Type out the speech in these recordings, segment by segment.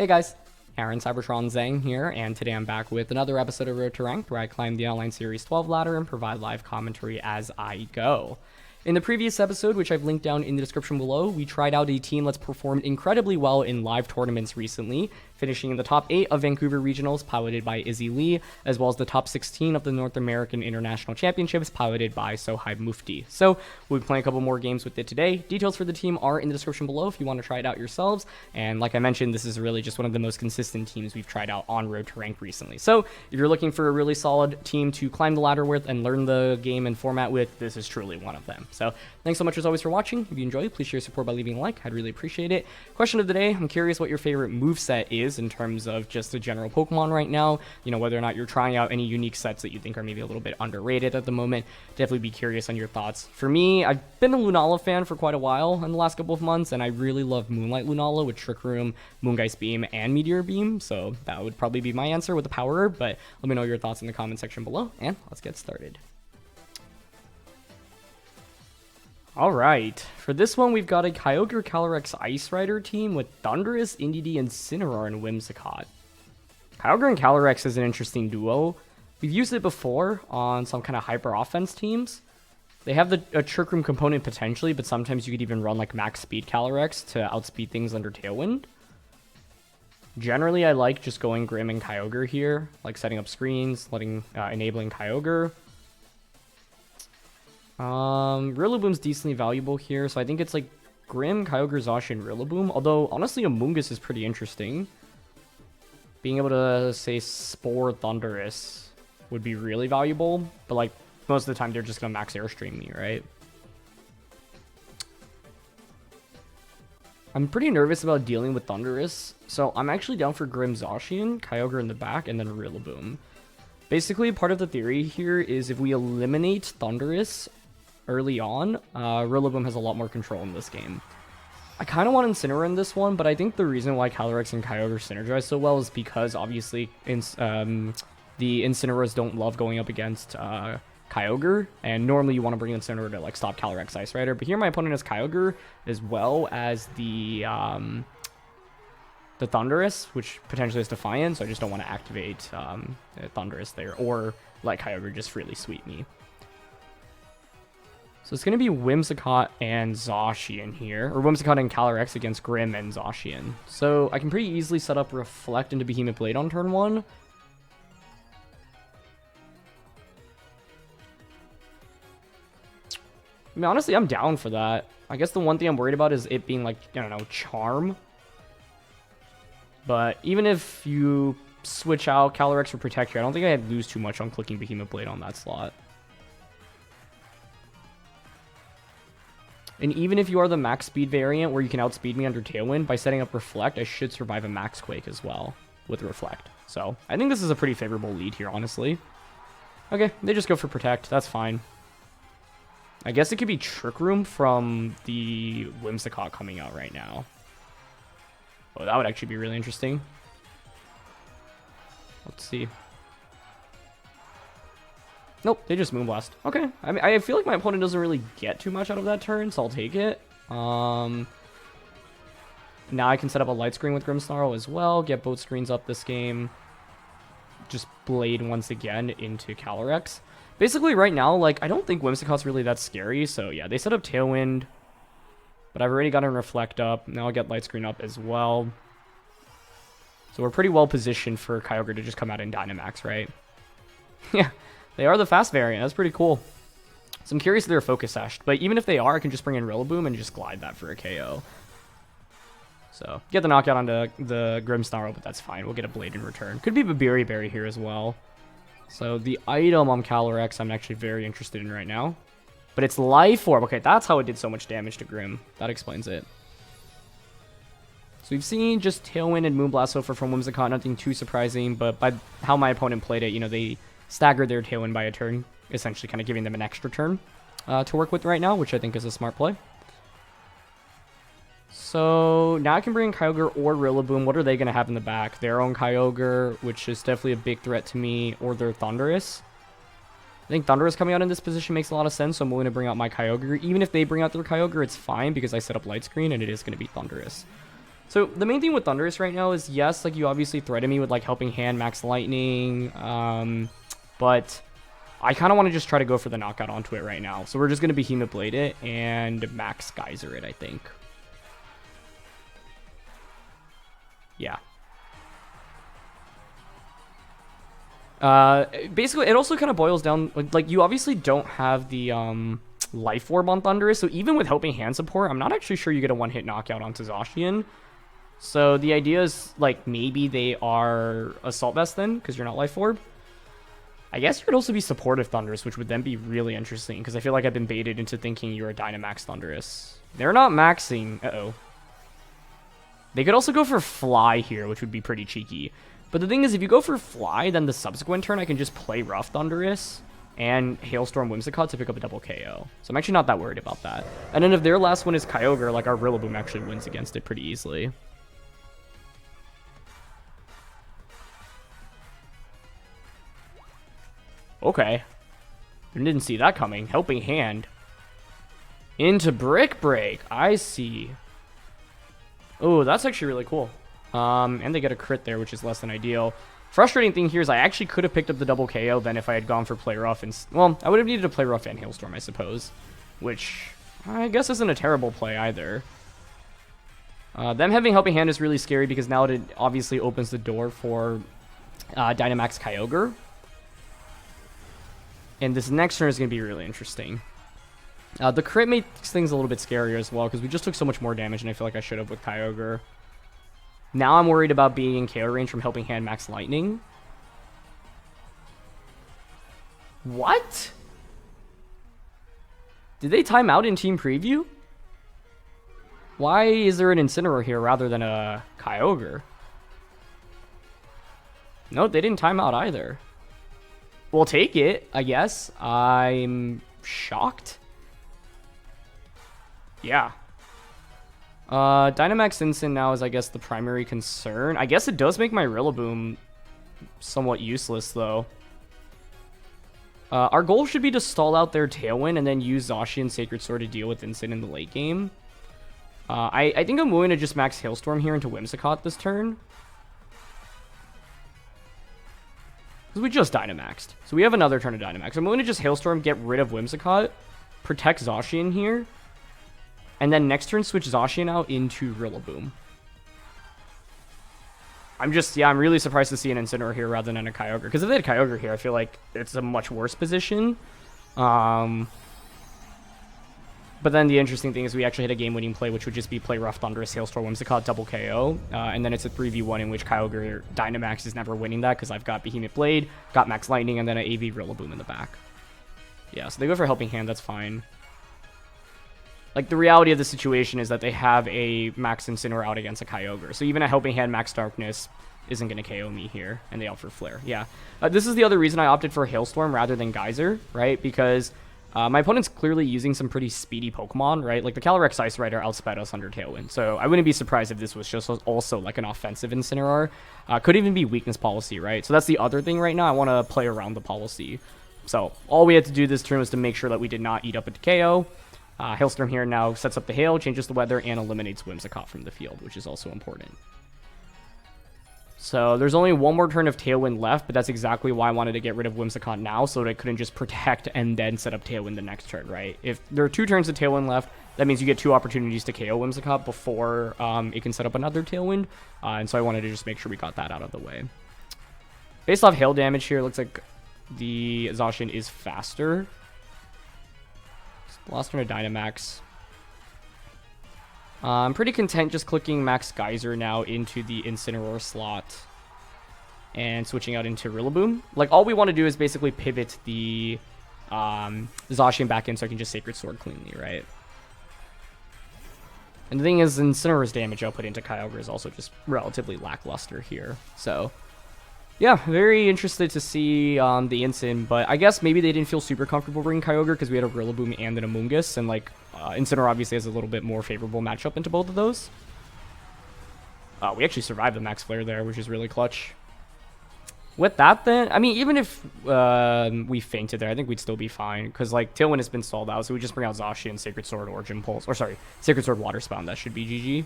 Hey guys, Aaron Cybertron Zhang here, and today I'm back with another episode of Road to Ranked, where I climb the Online Series 12 ladder and provide live commentary as I go. In the previous episode, which I've linked down in the description below, we tried out a team that's performed incredibly well in live tournaments recently, finishing in the top 8 of Vancouver Regionals, piloted by Izzy Lee, as well as the top 16 of the North American International Championships, piloted by Sohaib Mufti. So, we'll be playing a couple more games with it today. Details for the team are in the description below if you want to try it out yourselves, and like I mentioned, this is really just one of the most consistent teams we've tried out on Road to Ranked recently. So, if you're looking for a really solid team to climb the ladder with and learn the game and format with, this is truly one of them. So, thanks so much as always for watching. If you enjoyed, please share your support by leaving a like. I'd really appreciate it. Question of the day, I'm curious what your favorite moveset is in terms of just the general Pokemon right now. You know, whether or not you're trying out any unique sets that you think are maybe a little bit underrated at the moment. Definitely be curious on your thoughts. For me, I've been a Lunala fan for quite a while in the last couple of months, and I really love Moonlight Lunala with Trick Room, Moongeist Beam, and Meteor Beam. So that would probably be my answer with the Power Herb, but let me know your thoughts in the comment section below, and let's get started. Alright, for this one we've got a Kyogre Calyrex Ice Rider team with Thundurus, Indeedee, Incineroar, and Whimsicott. Kyogre and Calyrex is an interesting duo. We've used it before on some kind of hyper offense teams. They have a Trick Room component potentially, but sometimes you could even run like max speed Calyrex to outspeed things under Tailwind. Generally I like just going Grimm and Kyogre here, like setting up screens, enabling Kyogre. Rillaboom's decently valuable here, so I think it's like Grimm, Kyogre, Zacian, Rillaboom. Although, honestly, Amoonguss is pretty interesting. Being able to, say, Spore Thundurus would be really valuable, but like, most of the time they're just gonna max Airstream me, right? I'm pretty nervous about dealing with Thundurus, so I'm actually down for Grimm, Zacian, Kyogre in the back, and then Rillaboom. Basically, part of the theory here is if we eliminate Thundurus early on, Rillaboom has a lot more control in this game. I kind of want Incineroar in this one, but I think the reason why Calyrex and Kyogre synergize so well is because, obviously, the Incineroars don't love going up against Kyogre, and normally you want to bring Incineroar to like stop Calyrex Ice Rider, but here my opponent is Kyogre, as well as the Thundurus, which potentially is Defiant, so I just don't want to activate Thundurus there, or let Kyogre just freely sweep me. So it's going to be Whimsicott and Zacian here, or Whimsicott and Calyrex against Grimm and Zacian. So I can pretty easily set up Reflect into Behemoth Blade on turn 1. I mean, honestly, I'm down for that. I guess the one thing I'm worried about is it being like, I don't know, Charm. But even if you switch out Calyrex for Protect here, I don't think I'd lose too much on clicking Behemoth Blade on that slot. And even if you are the max speed variant where you can outspeed me under Tailwind, by setting up Reflect, I should survive a max Quake as well with Reflect. So I think this is a pretty favorable lead here, honestly. Okay, they just go for Protect. That's fine. I guess it could be Trick Room from the Whimsicott coming out right now. Oh, that would actually be really interesting. Let's see. Nope, they just Moonblast. Okay, I mean, I feel like my opponent doesn't really get too much out of that turn, so I'll take it. Now I can set up a light screen with Grimmsnarl as well, get both screens up this game. Just Blade once again into Calyrex. Basically, right now, like, I don't think Whimsicott's really that scary, so yeah, they set up Tailwind. But I've already gotten Reflect up. Now I'll get Light Screen up as well. So we're pretty well positioned for Kyogre to just come out in Dynamax, right? Yeah, they are the fast variant. That's pretty cool. So I'm curious if they're Focus Sashed. But even if they are, I can just bring in Rillaboom and just glide that for a KO. So get the knockout onto the Grimmsnarl, but that's fine. We'll get a Blade in return. Could be Babiri Berry here as well. So the item on Calyrex I'm actually very interested in right now. But it's Life Orb. Okay, that's how it did so much damage to Grimm. That explains it. So we've seen just Tailwind and Moonblast so far from Whimsicott. Nothing too surprising, but by how my opponent played it, you know, they staggered their Tailwind by a turn, essentially kind of giving them an extra turn to work with right now, which I think is a smart play. So now I can bring in Kyogre or Rillaboom. What are they going to have in the back? Their own Kyogre, which is definitely a big threat to me, or their Thundurus. I think Thundurus coming out in this position makes a lot of sense, so I'm willing to bring out my Kyogre. Even if they bring out their Kyogre, it's fine because I set up Light Screen and it is going to be Thundurus. So the main thing with Thundurus right now is, yes, like you obviously threaten me with like Helping Hand, Max Lightning, but I kind of want to just try to go for the knockout onto it right now. So we're just going to Behemoth Blade it and Max Geyser it, I think. Yeah. Basically, it also kind of boils down, like, you obviously don't have the Life Orb on Thundurus, so even with Helping Hand support, I'm not actually sure you get a one-hit knockout onto Zacian. So the idea is, like, maybe they are Assault Vest then, because you're not Life Orb. I guess you could also be Supportive Thundurus, which would then be really interesting, because I feel like I've been baited into thinking you're a Dynamax Thundurus. They're not maxing. Uh-oh. They could also go for Fly here, which would be pretty cheeky. But the thing is, if you go for Fly, then the subsequent turn I can just play Rough Thundurus and Hailstorm Whimsicott to pick up a double KO. So I'm actually not that worried about that. And then if their last one is Kyogre, like, our Rillaboom actually wins against it pretty easily. Okay. Didn't see that coming. Helping Hand. Into Brick Break. I see. Oh, that's actually really cool. And they get a crit there, which is less than ideal. Frustrating thing here is I actually could have picked up the double KO then if I had gone for Play Rough. And, well, I would have needed to Play Rough and Hailstorm, I suppose. Which I guess isn't a terrible play either. Them having Helping Hand is really scary because now it obviously opens the door for Dynamax Kyogre. And this next turn is going to be really interesting. The crit makes things a little bit scarier as well because we just took so much more damage and I feel like I should have with Kyogre. Now I'm worried about being in KO range from Helping Hand Max Lightning. What? Did they time out in Team Preview? Why is there an Incineroar here rather than a Kyogre? No, they didn't time out either. We'll take it, I guess. I'm shocked. Yeah. Dynamax Incin now is, I guess, the primary concern. I guess it does make my Rillaboom somewhat useless, though. Our goal should be to stall out their Tailwind and then use Zacian Sacred Sword to deal with Incin in the late game. I think I'm willing to just max Hailstorm here into Whimsicott this turn. Because we just Dynamaxed. So we have another turn to Dynamax. I'm willing to just Hailstorm, get rid of Whimsicott, protect Zacian here, and then next turn switch Zacian out into Rillaboom. I'm really surprised to see an Incineroar here rather than a Kyogre. Because if they had Kyogre here, I feel like it's a much worse position. But then the interesting thing is we actually hit a game-winning play, which would just be play Rough Thundurus, Hailstorm, Whimsicott, double KO. And then it's a 3v1 in which Kyogre Dynamax is never winning that because I've got Behemoth Blade, got Max Lightning, and then an AV Rillaboom in the back. Yeah, so they go for Helping Hand, that's fine. Like, the reality of the situation is that they have a Max Incineroar out against a Kyogre. So even a Helping Hand Max Darkness isn't going to KO me here, and they opt for Flare. Yeah, this is the other reason I opted for Hailstorm rather than Geyser, right? Because my opponent's clearly using some pretty speedy Pokemon, right? Like, the Calyrex Ice Rider outsped us under Tailwind. So I wouldn't be surprised if this was just also, like, an offensive Incineroar. Could even be weakness policy, right? So that's the other thing right now. I want to play around the policy. So all we had to do this turn was to make sure that we did not eat up a KO. Hailstorm here now sets up the hail, changes the weather, and eliminates Whimsicott from the field, which is also important. So there's only one more turn of Tailwind left, but that's exactly why I wanted to get rid of Whimsicott now, so that I couldn't just protect and then set up Tailwind the next turn, right? If there are 2 turns of Tailwind left, that means you get 2 opportunities to KO Whimsicott before it can set up another Tailwind, and so I wanted to just make sure we got that out of the way. Based off hail damage here, it looks like the Zacian is faster. Last turn of Dynamax. I'm pretty content just clicking Max Geyser now into the Incineroar slot and switching out into Rillaboom. Like, all we want to do is basically pivot the Zacian back in so I can just Sacred Sword cleanly, right? And the thing is, Incineroar's damage output into Kyogre is also just relatively lackluster here. So, yeah, very interested to see the Incin, but I guess maybe they didn't feel super comfortable bringing Kyogre because we had a Rillaboom and an Amoonguss, and like Incineroar obviously has a little bit more favorable matchup into both of those. We actually survived the Max Flare there, which is really clutch. With that then, I mean, even if we fainted there, I think we'd still be fine, because like Tailwind has been stalled out, so we just bring out Zacian, Sacred Sword, Origin Pulse, or sorry, Sacred Sword, Water Spout, that should be GG.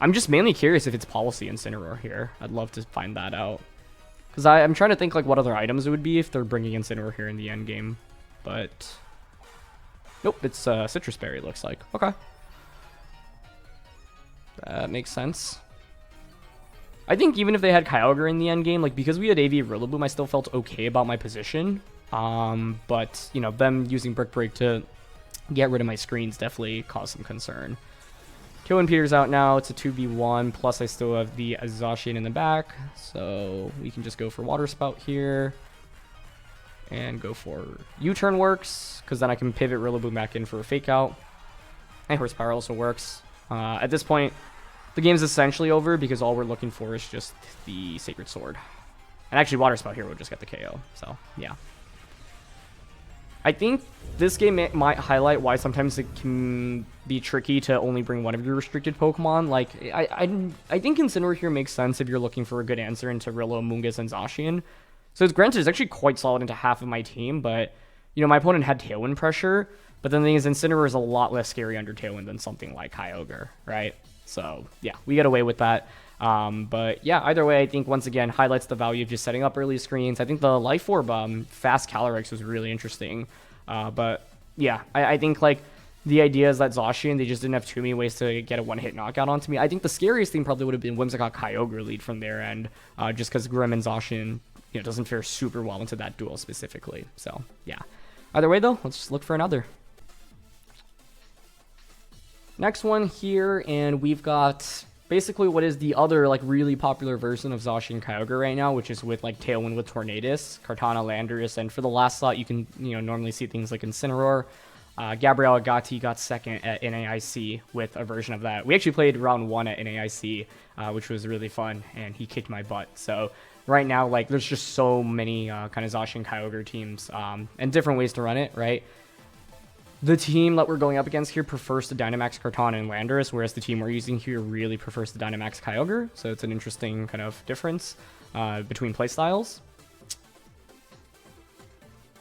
I'm just mainly curious if it's Policy Incineroar here. I'd love to find that out. Because I'm trying to think like what other items it would be if they're bringing Incineroar here in the end game. But nope, it's Citrus Berry, looks like. Okay. That makes sense. I think even if they had Kyogre in the end game, like because we had AV Rillaboom, I still felt okay about my position. But you know, them using Brick Break to get rid of my screens definitely caused some concern. Killing Peter's out now. It's a 2v1. Plus, I still have the Zacian in the back, so we can just go for Water Spout here and go for U-turn works, because then I can pivot Rillaboom back in for a Fake Out. And Horsepower also works. At this point, the game's essentially over because all we're looking for is just the Sacred Sword. And actually, Water Spout here will just get the KO. So, yeah. I think this game might highlight why sometimes it can be tricky to only bring one of your restricted Pokemon. Like, I think Incineroar here makes sense if you're looking for a good answer into Rillo, Mungus, and Zacian. So it's granted, it's actually quite solid into half of my team, but, you know, my opponent had Tailwind pressure. But then the thing is, Incineroar is a lot less scary under Tailwind than something like Kyogre, right? So, yeah, we get away with that. But, yeah, either way, I think, once again, highlights the value of just setting up early screens. I think the Life Orb fast Calyrex was really interesting. But, yeah, I think, like, the idea is that Zacian, they just didn't have too many ways to get a one-hit knockout onto me. I think the scariest thing probably would have been Whimsicott Kyogre lead from their end, just because Grimm and Zacian, you know, doesn't fare super well into that duel specifically. So, yeah. Either way, though, let's look for another. Next one here, and we've got basically what is the other like really popular version of Zacian Kyogre right now, which is with like Tailwind with Tornadus, Kartana, Landorus, and for the last slot you can normally see things like Incineroar. Gabriel Agati got second at NAIC with a version of that. We actually played round 1 at NAIC, which was really fun, and he kicked my butt. So right now, like, there's just so many kind of Zacian Kyogre teams and different ways to run it, right? The team that we're going up against here prefers to Dynamax Kartana and Landorus, whereas the team we're using here really prefers to Dynamax Kyogre. So it's an interesting kind of difference between playstyles.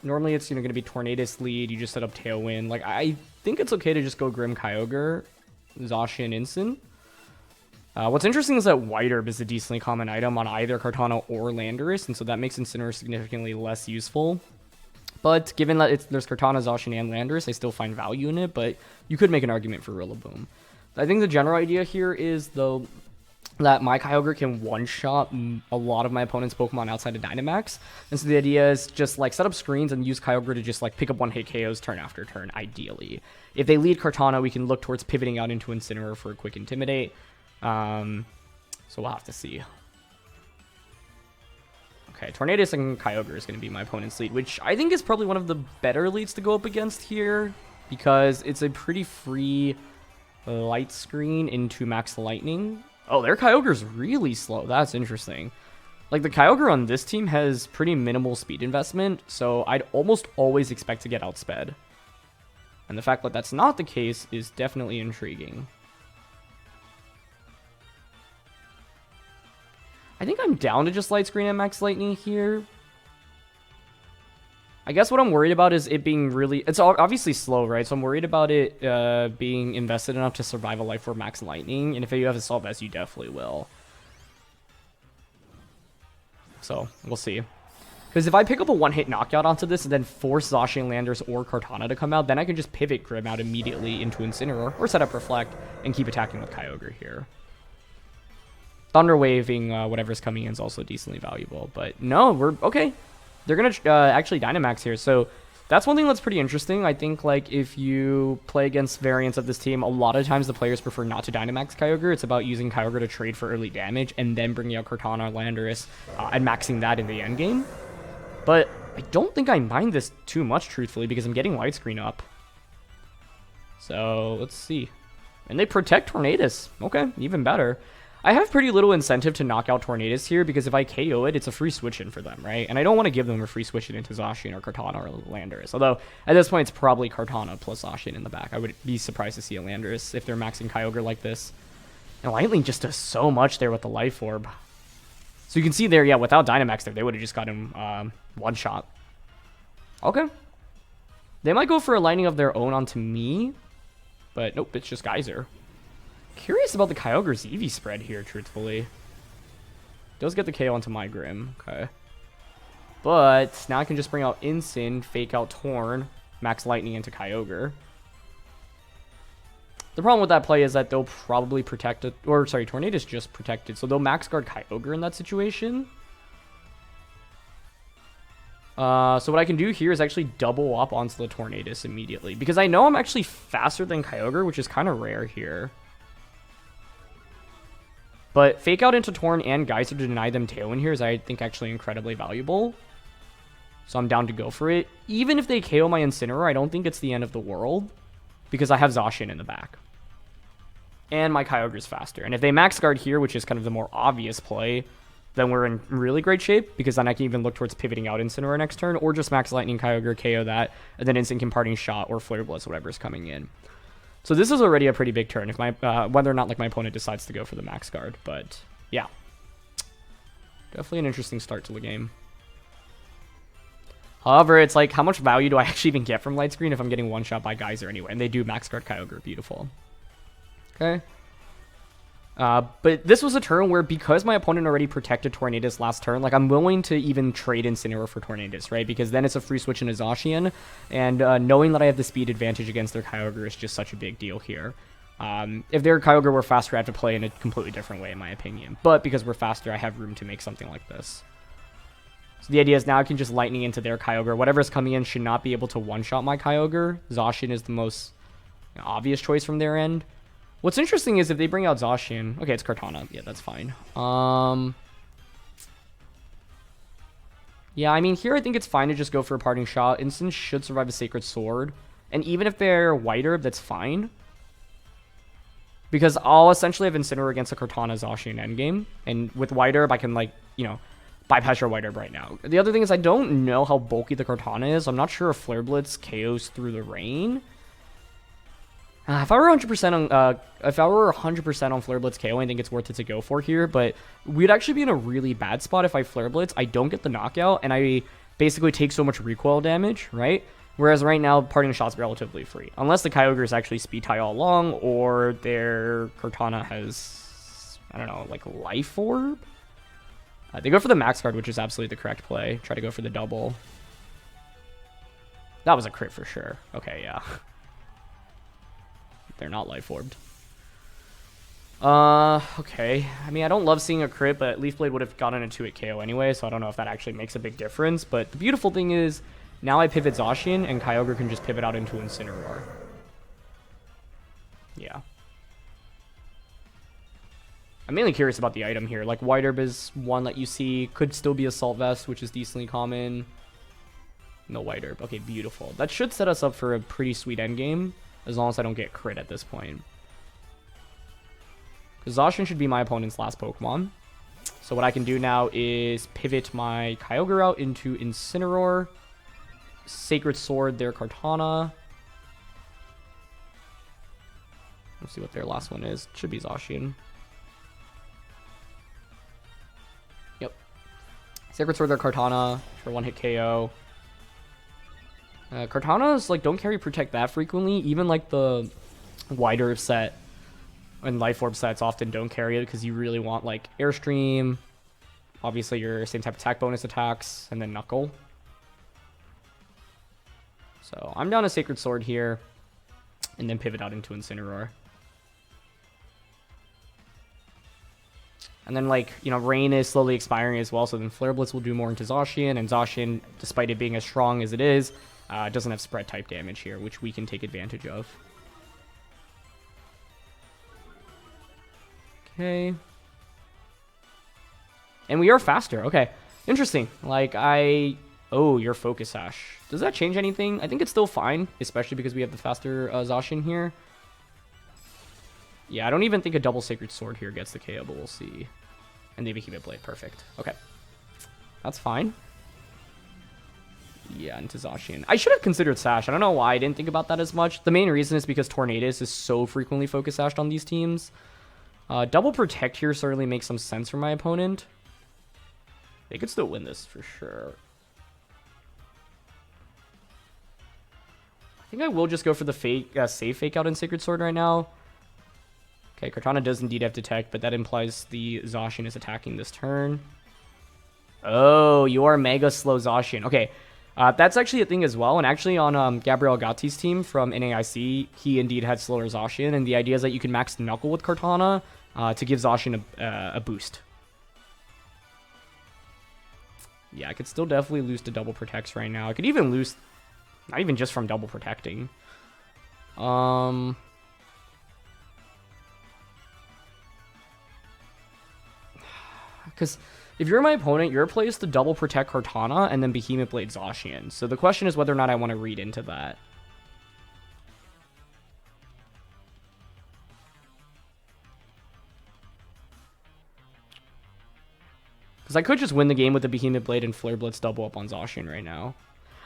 Normally it's going to be Tornadus lead, you just set up Tailwind. Like, I think it's okay to just go Grimm Kyogre, Zacian Incin. What's interesting is that White Herb is a decently common item on either Kartana or Landorus, and so that makes Incineroar significantly less useful. But given that there's Kartana, Zacian, and Landorus, I still find value in it, but you could make an argument for Rillaboom. I think the general idea here is, though, that my Kyogre can one-shot a lot of my opponent's Pokemon outside of Dynamax. And so the idea is just, like, set up screens and use Kyogre to just, like, pick up one-hit KOs turn after turn, ideally. If they lead Kartana, we can look towards pivoting out into Incineroar for a quick Intimidate. So we'll have to see. Okay, Tornadus and Kyogre is going to be my opponent's lead, which I think is probably one of the better leads to go up against here, because it's a pretty free light screen into Max Lightning. Oh, their Kyogre's really slow. That's interesting. Like, the Kyogre on this team has pretty minimal speed investment, so I'd almost always expect to get outsped. And the fact that that's not the case is definitely intriguing. I think I'm down to just Light Screen and Max Lightning here. I guess what I'm worried about is it being really... It's obviously slow, right? So I'm worried about it being invested enough to survive a Life Orb Max Lightning. And if you have a Assault Vest, you definitely will. So, we'll see. Because if I pick up a one-hit knockout onto this and then force Zacian, Landorus, or Kartana to come out, then I can just pivot Grimm out immediately into Incineroar, or set up Reflect, and keep attacking with Kyogre here. Thunder Waving whatever's coming in is also decently valuable. But no, we're okay. They're going to actually Dynamax here. So that's one thing that's pretty interesting. I think, like, if you play against variants of this team, a lot of times the players prefer not to Dynamax Kyogre. It's about using Kyogre to trade for early damage and then bringing out Kartana or Landorus and maxing that in the endgame. But I don't think I mind this too much, truthfully, because I'm getting Widescreen up. So let's see. And they protect Tornadus. Okay, even better. I have pretty little incentive to knock out Tornadus here, because if I KO it, it's a free switch-in for them, right? And I don't want to give them a free switch-in into Zacian or Kartana or Landorus. Although, at this point, it's probably Kartana plus Zacian in the back. I would be surprised to see a Landorus if they're maxing Kyogre like this. And Lightning just does so much there with the Life Orb. So you can see there, yeah, without Dynamax there, they would have just got him one-shot. Okay. They might go for a Lightning of their own onto me. But nope, it's just Geyser. Curious about the Kyogre's EV spread here, truthfully. Does get the KO onto my Grim. Okay. But now I can just bring out Incin, fake out Torn, max Lightning into Kyogre. The problem with that play is that they'll probably protect it, or sorry, Tornadus just protected, so they'll max guard Kyogre in that situation. So what I can do here is actually double up onto the Tornadus immediately, because I know I'm actually faster than Kyogre, which is kind of rare here. But fake out into Torn and Geyser to deny them Tailwind here is, I think, actually incredibly valuable. So I'm down to go for it. Even if they KO my Incineroar, I don't think it's the end of the world, because I have Zacian in the back. And my Kyogre's faster. And if they max guard here, which is kind of the more obvious play, then we're in really great shape, because then I can even look towards pivoting out Incineroar next turn, or just max Lightning Kyogre, KO that, and then Instant Parting Shot or Flare Blitz, whatever's coming in. So this is already a pretty big turn, if my whether or not like my opponent decides to go for the max guard. But yeah, definitely an interesting start to the game. However, it's like, how much value do I actually even get from Light Screen if I'm getting one shot by Geyser anyway? And they do max guard Kyogre, beautiful. Okay. But this was a turn where, because my opponent already protected Tornadus last turn, like, I'm willing to even trade Incineroar for Tornadus, right? Because then it's a free switch into Zacian, and knowing that I have the speed advantage against their Kyogre is just such a big deal here. If their Kyogre were faster, I have to play in a completely different way, in my opinion. But because we're faster, I have room to make something like this. So the idea is now I can just Lightning into their Kyogre. Whatever's coming in should not be able to one-shot my Kyogre. Zacian is the most obvious choice from their end. What's interesting is if they bring out Zacian... Okay, it's Kartana. Yeah, that's fine. Yeah, I mean, here I think it's fine to just go for a Parting Shot. Instant should survive a Sacred Sword. And even if they're White Herb, that's fine. Because I'll essentially have Incineroar against a Kartana Zacian endgame. And with White Herb, I can, like, you know, bypass your White Herb right now. The other thing is I don't know how bulky the Kartana is. I'm not sure if Flare Blitz KOs through the rain. If I were 100% on Flare Blitz KO, I think it's worth it to go for here. But we'd actually be in a really bad spot if I Flare Blitz. I don't get the knockout, and I basically take so much recoil damage, right? Whereas right now, Parting Shot's relatively free. Unless the Kyogre is actually speed tie all along, or their Kartana has, I don't know, like Life Orb? They go for the max guard, which is absolutely the correct play. Try to go for the double. That was a crit for sure. Okay, yeah. They're not Life Orbed. Okay. I mean, I don't love seeing a crit, but Leaf Blade would have gotten a 2-hit KO anyway, so I don't know if that actually makes a big difference. But the beautiful thing is, now I pivot Zacian, and Kyogre can just pivot out into Incineroar. Yeah. I'm mainly curious about the item here. Like, White Herb is one that you see. Could still be Assault Vest, which is decently common. No White Herb. Okay, beautiful. That should set us up for a pretty sweet endgame, as long as I don't get crit at this point. Zacian should be my opponent's last Pokemon. So what I can do now is pivot my Kyogre out into Incineroar. Sacred Sword their Kartana. Let's see what their last one is. Should be Zacian. Yep. Sacred Sword their Kartana for 1-hit KO. Kartanas, like, don't carry Protect that frequently. Even, like, the White Herb set and Life Orb sets often don't carry it because you really want, like, Airstream, obviously your same type attack bonus attacks, and then Knuckle. So I'm down a Sacred Sword here, and then pivot out into Incineroar. And then, like, you know, Rain is slowly expiring as well, so then Flare Blitz will do more into Zacian, and Zacian, despite it being as strong as it is, doesn't have spread type damage here, which we can take advantage of. Okay. And we are faster. Okay. Interesting. Like, oh, your Focus Sash. Does that change anything? I think it's still fine, especially because we have the faster Zacian here. Yeah, I don't even think a double Sacred Sword here gets the KO, but we'll see. And they Vehement Blade. Perfect. Okay. That's fine. Yeah, into Zacian. I should have considered Sash. I don't know why I didn't think about that as much. The main reason is because Tornadus is so frequently Focus Sashed on these teams. Double Protect here certainly makes some sense for my opponent. They could still win this for sure. I think I will just go for the safe Fake Out and Sacred Sword right now. Okay, Kartana does indeed have Detect, but that implies the Zacian is attacking this turn. Oh, you are mega slow Zacian. Okay, that's actually a thing as well. And actually on Gabriel Gatti's team from NAIC, he indeed had slower Zacian. And the idea is that you can max Knuckle with Kartana to give Zacian a boost. Yeah, I could still definitely lose to double protects right now. I could even lose, not even just from double protecting. Because if you're my opponent, your play is to double protect Kartana and then Behemoth Blade Zacian. So the question is whether or not I want to read into that. Because I could just win the game with the Behemoth Blade and Flare Blitz double up on Zacian right now.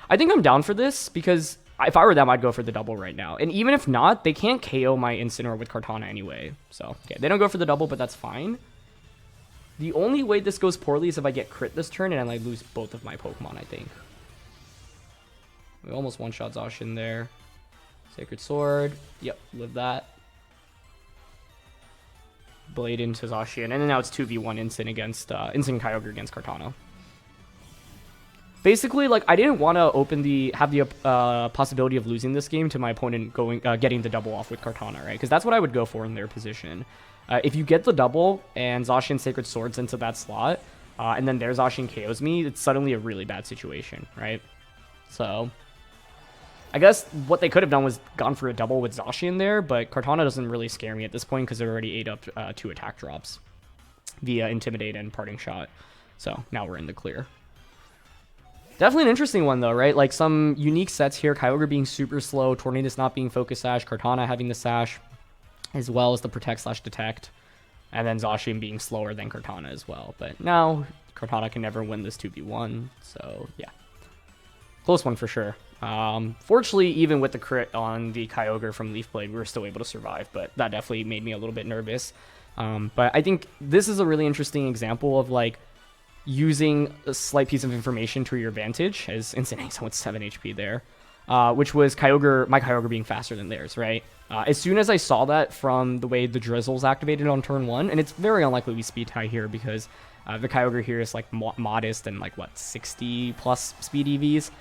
I think I'm down for this because if I were them, I'd go for the double right now. And even if not, they can't KO my Incineroar with Kartana anyway. So, okay, they don't go for the double, but that's fine. The only way this goes poorly is if I get crit this turn and I lose both of my Pokemon, I think. We almost one-shot Zacian there. Sacred Sword. Yep, live that. Blade into Zacian, and then now it's 2v1 Incin against Incin Kyogre against Kartana. Basically, like, I didn't want to have the possibility of losing this game to my opponent getting the double off with Kartana, right? Because that's what I would go for in their position. If you get the double and Zacian Sacred Swords into that slot, and then their Zacian KOs me, it's suddenly a really bad situation, right? So I guess what they could have done was gone for a double with Zacian there, but Kartana doesn't really scare me at this point because they're already ate up 2 attack drops via Intimidate and Parting Shot. So now we're in the clear. Definitely an interesting one though, right? Like some unique sets here, Kyogre being super slow, Tornadus not being Focus Sash, Kartana having the Sash, as well as the Protect/Detect, and then Zacian being slower than Kartana as well. But now Kartana can never win this 2v1, so yeah. Close one for sure. Fortunately, even with the crit on the Kyogre from Leaf Blade, we were still able to survive, but that definitely made me a little bit nervous. But I think this is a really interesting example of like using a slight piece of information to your advantage, as Incineroar with 7 HP there, which was my Kyogre being faster than theirs, right? As soon as I saw that from the way the Drizzle's activated on turn 1, and it's very unlikely we speed tie here because the Kyogre here is like modest and like what, 60 plus speed EVs.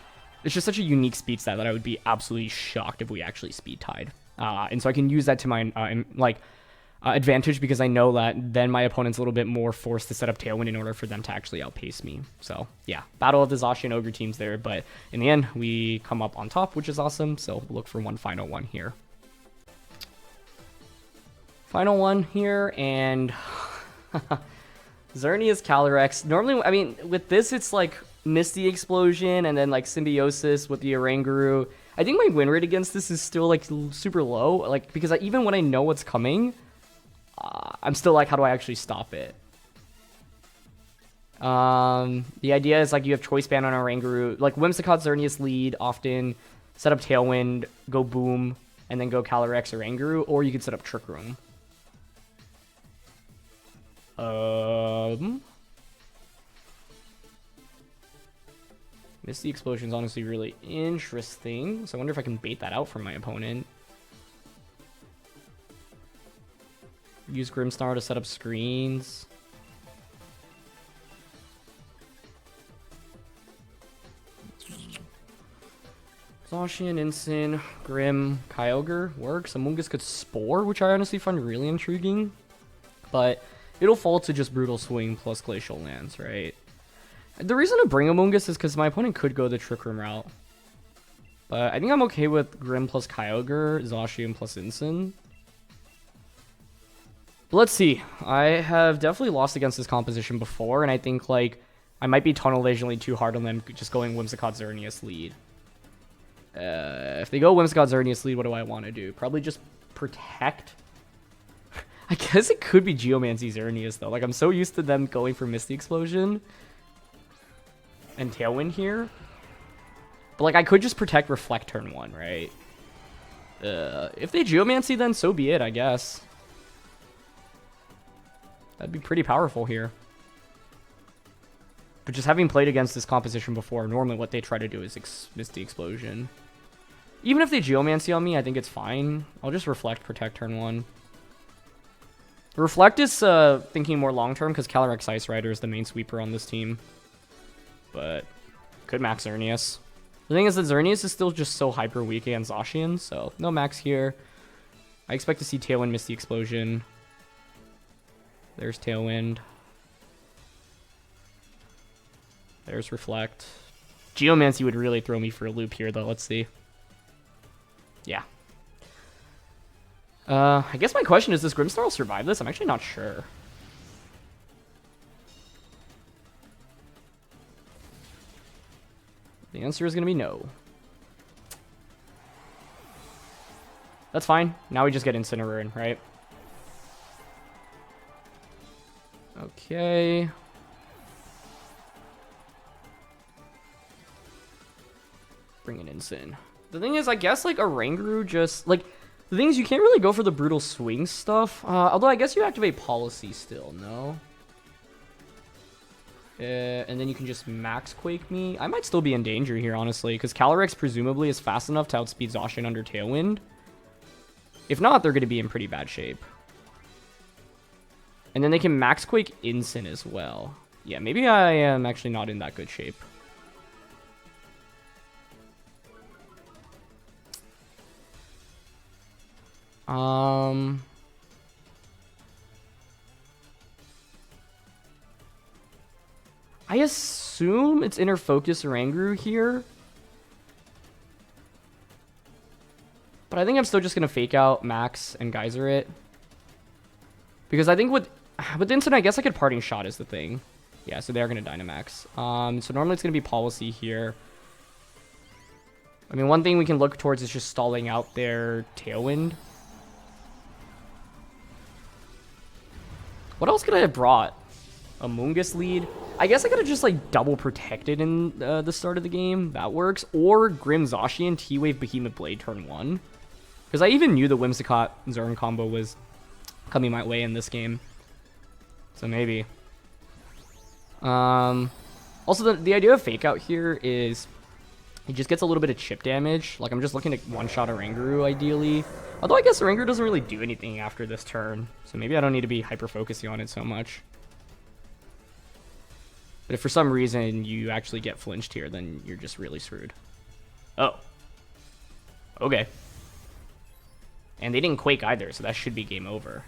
It's just such a unique speed stat that I would be absolutely shocked if we actually speed tied. And so I can use that to my advantage because I know that then my opponent's a little bit more forced to set up Tailwind in order for them to actually outpace me. So yeah, battle of the Zacian Ogre teams there, but in the end we come up on top, which is awesome. So we'll look for one final one here. Final one here, and Xerneas Calyrex. Normally, I mean, with this it's like Misty Explosion and then like Symbiosis with the Oranguru. I think my win rate against this is still like super low, like because even when I know what's coming, I'm still like, how do I actually stop it? The idea is like you have Choice Band on Oranguru, like Whimsicott Xerneas lead, often set up Tailwind, go Boom, and then go Calyrex Oranguru, or you could set up Trick Room. Misty Explosion is honestly really interesting, so I wonder if I can bait that out from my opponent. Use Grimmsnarl to set up screens. Zacian, Incin, Grim, Kyogre works. Amoonguss could Spore, which I honestly find really intriguing. But it'll fall to just Brutal Swing plus Glacial Lance, right? The reason to bring Amoonguss is because my opponent could go the Trick Room route. But I think I'm okay with Grim plus Kyogre, Zacian plus Incin. But let's see. I have definitely lost against this composition before, and I think like I might be tunnel visioning too hard on them just going Whimsicott Xerneas lead. If they go Whimsicott Xerneas lead, what do I want to do? Probably just protect. I guess it could be Geomancy Xerneas though. Like I'm so used to them going for Misty Explosion and Tailwind here. But like I could just protect Reflect turn 1, right? If they Geomancy, then so be it, I guess. That'd be pretty powerful here. But just having played against this composition before, normally what they try to do is Misty Explosion. Even if they Geomancy on me, I think it's fine. I'll just Reflect, protect turn 1. Reflect is thinking more long-term because Calyrex Ice Rider is the main sweeper on this team. But could max Xerneas. The thing is that Xerneas is still just so hyper weak against Zacian, so no max here. I expect to see Tailwind miss the explosion. There's Tailwind. There's Reflect. Geomancy would really throw me for a loop here, though. Let's see. Yeah. I guess my question is, does Grimmsnarl survive this? I'm actually not sure. The answer is going to be no. That's fine. Now we just get Incineroar in, right? Okay. Bring an Incin. The thing is, I guess, like, Oranguru just, like, the thing is, you can't really go for the brutal swing stuff. Although, I guess you activate Policy still, no? And then you can just max Quake me. I might still be in danger here, honestly, because Calyrex presumably is fast enough to outspeed Zacian under Tailwind. If not, they're going to be in pretty bad shape. And then they can max Quake Incin as well. Yeah, maybe I am actually not in that good shape. I assume it's Inner Focus Oranguru here. But I think I'm still just going to fake out Max and Geyser it. Because I think with Incin, I guess I could Parting Shot is the thing. Yeah, so they're going to Dynamax. So normally it's going to be Policy here. I mean, one thing we can look towards is just stalling out their Tailwind. What else could I have brought? A Mungus lead? I guess I could have just, like, double protected in the start of the game. That works. Or Grim Zacian T-Wave Behemoth Blade turn 1. Because I even knew the Whimsicott Zern combo was coming my way in this game. So maybe. Also, the idea of Fake Out here is he just gets a little bit of chip damage. Like, I'm just looking to one-shot Oranguru, ideally. Although I guess Oranguru doesn't really do anything after this turn. So maybe I don't need to be hyper-focusing on it so much. But if for some reason you actually get flinched here, then you're just really screwed. Oh. Okay. And they didn't Quake either, so that should be game over.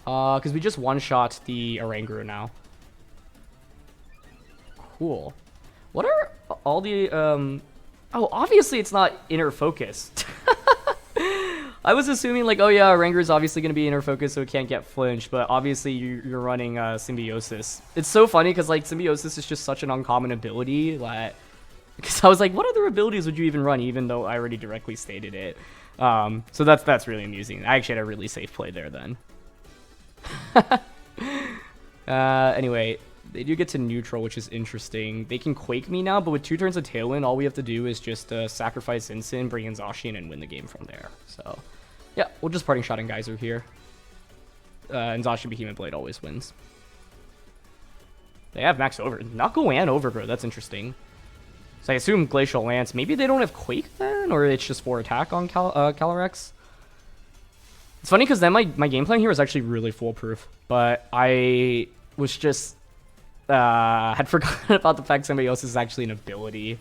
Because we just one-shot the Oranguru now. Cool. What are all the, Oh, obviously it's not Inner Focus. I was assuming, like, oh yeah, Oranguru is obviously going to be Inner Focus, so it can't get flinched, but obviously you're running Symbiosis. It's so funny, because, like, Symbiosis is just such an uncommon ability that... Because I was like, what other abilities would you even run, even though I already directly stated it? So that's really amusing. I actually had a really safe play there, then. Anyway, they do get to neutral, which is interesting. They can Quake me now, but with 2 turns of Tailwind, all we have to do is just sacrifice Incin, bring in Zacian, and win the game from there. So, yeah, we'll just Parting Shot and Geyser here. And Zacian Behemoth Blade always wins. They have Max Over. Knuckle and Overgrowth, that's interesting. So I assume Glacial Lance. Maybe they don't have Quake then? Or it's just 4 attack on Calyrex? It's funny because then my game plan here was actually really foolproof. But I was just... had forgotten about the fact Symbiosis is actually an ability.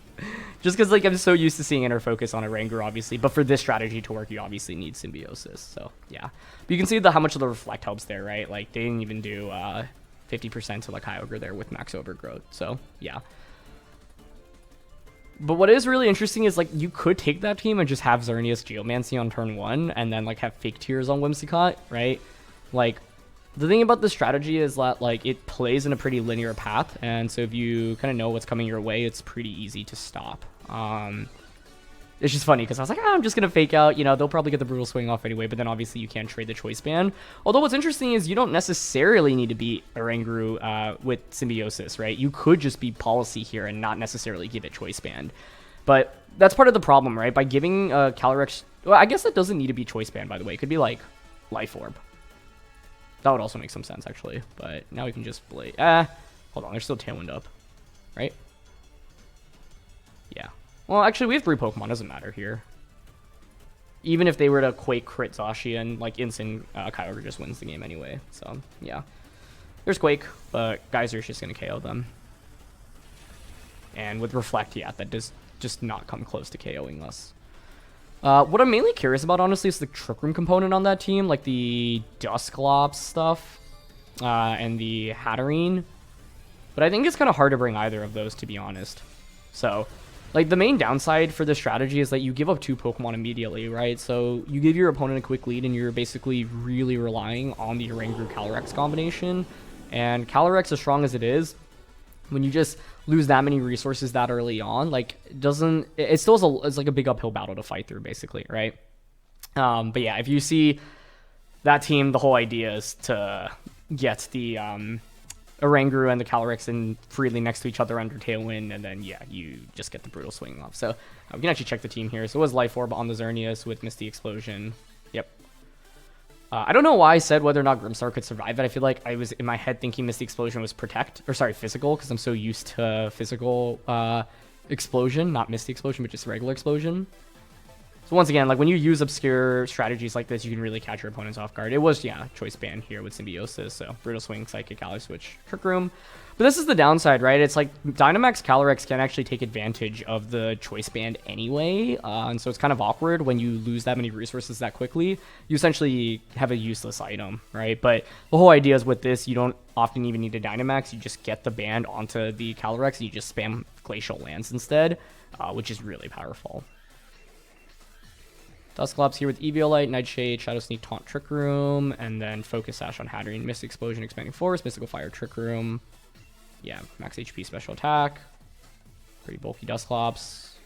Just because, like, I'm so used to seeing Inner Focus on Oranguru, obviously. But for this strategy to work, you obviously need Symbiosis. So, yeah. But you can see how much of the Reflect helps there, right? Like, they didn't even do 50% to, like, Kyogre there with Max Overgrowth. So, yeah. But what is really interesting is, like, you could take that team and just have Xerneas Geomancy on turn 1 and then, like, have Fake Tears on Whimsicott, right? Like, the thing about this strategy is that, like, it plays in a pretty linear path, and so if you kind of know what's coming your way, it's pretty easy to stop. It's just funny, because I was like, I'm just going to Fake Out, you know, they'll probably get the Brutal Swing off anyway, but then obviously you can't trade the Choice Band. Although what's interesting is you don't necessarily need to beat Oranguru with Symbiosis, right? You could just be Policy here and not necessarily give it Choice Band. But that's part of the problem, right? By giving Calyrex... Well, I guess that doesn't need to be Choice Band, by the way. It could be, like, Life Orb. That would also make some sense, actually. But now we can just Blade... hold on, there's still Tailwind up. Right? Yeah. Well, actually, we have 3 Pokemon. Doesn't matter here. even if they were to Quake crit Zacian, like Instant Kyogre just wins the game anyway. So yeah, there's Quake, but Geyser's just gonna KO them. And with Reflect, yeah, that does just not come close to KOing us. What I'm mainly curious about, honestly, is the Trick Room component on that team, like the Dusclops stuff and the Hatterene. But I think it's kind of hard to bring either of those, to be honest. So, like, the main downside for this strategy is that you give up 2 Pokemon immediately, right? So you give your opponent a quick lead, and you're basically really relying on the Oranguru Calyrex combination. And Calyrex, as strong as it is, when you just lose that many resources that early on, like, it still is it's like a big uphill battle to fight through, basically, right? But yeah, if you see that team, the whole idea is to get the Oranguru and the Calyrex in freely next to each other under Tailwind, and then yeah, you just get the brutal swing off. So we can actually check the team here. So it was Life Orb on the Xerneas with Misty Explosion. Yep. I don't know why I said whether or not Grimmsnarl could survive it. I feel like I was in my head thinking Misty Explosion was physical, because I'm so used to physical explosion, not Misty Explosion, but just regular explosion. So once again, like, when you use obscure strategies like this, you can really catch your opponents off guard. It was, yeah, choice band here with Symbiosis, so Brutal Swing, Psychic, Ally Switch, Trick Room. But this is the downside, right? It's like Dynamax Calyrex can actually take advantage of the choice band anyway, and so it's kind of awkward when you lose that many resources that quickly. You essentially have a useless item, right? But the whole idea is with this, you don't often even need a Dynamax. You just get the band onto the Calyrex, and you just spam Glacial Lands instead, which is really powerful. Dusclops here with Eviolite, Nightshade, Shadow Sneak, Taunt, Trick Room, and then Focus Sash on Hatterene, Mystic Explosion, Expanding Force, Mystical Fire, Trick Room. Yeah, max HP, special attack. Pretty bulky Dusclops.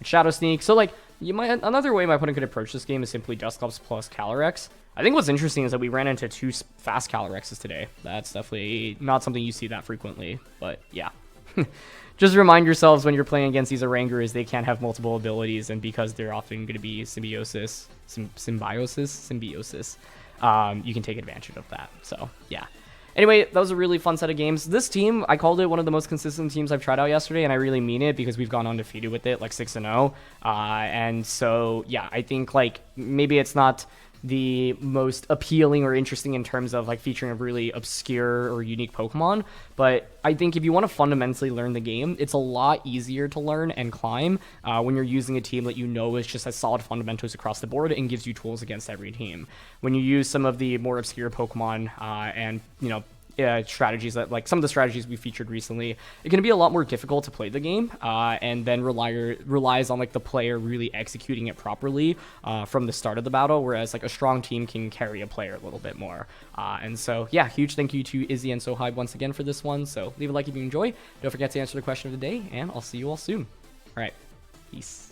Shadow Sneak. So, like, another way my opponent could approach this game is simply Dusclops plus Calyrex. I think what's interesting is that we ran into 2 fast Calyrexes today. That's definitely not something you see that frequently, but yeah. Just remind yourselves when you're playing against these Orangurus, they can't have multiple abilities, and because they're often going to be symbiosis, you can take advantage of that. So, yeah. Anyway, that was a really fun set of games. This team, I called it one of the most consistent teams I've tried out yesterday, and I really mean it because we've gone undefeated with it, like 6-0. And so, yeah, I think, like, maybe it's not the most appealing or interesting in terms of, like, featuring a really obscure or unique Pokemon, but I think if you want to fundamentally learn the game, it's a lot easier to learn and climb when you're using a team that you know is just has solid fundamentals across the board and gives you tools against every team. When you use some of the more obscure Pokemon and, you know, strategies that, like, some of the strategies we featured recently, it can be a lot more difficult to play the game, and then relies on, like, the player really executing it properly from the start of the battle, whereas, like, a strong team can carry a player a little bit more. And so, yeah, huge thank you to Izzy and Sohybe once again for this one. So leave a like if you enjoy. Don't forget to answer the question of the day, and I'll see you all soon. All right, peace.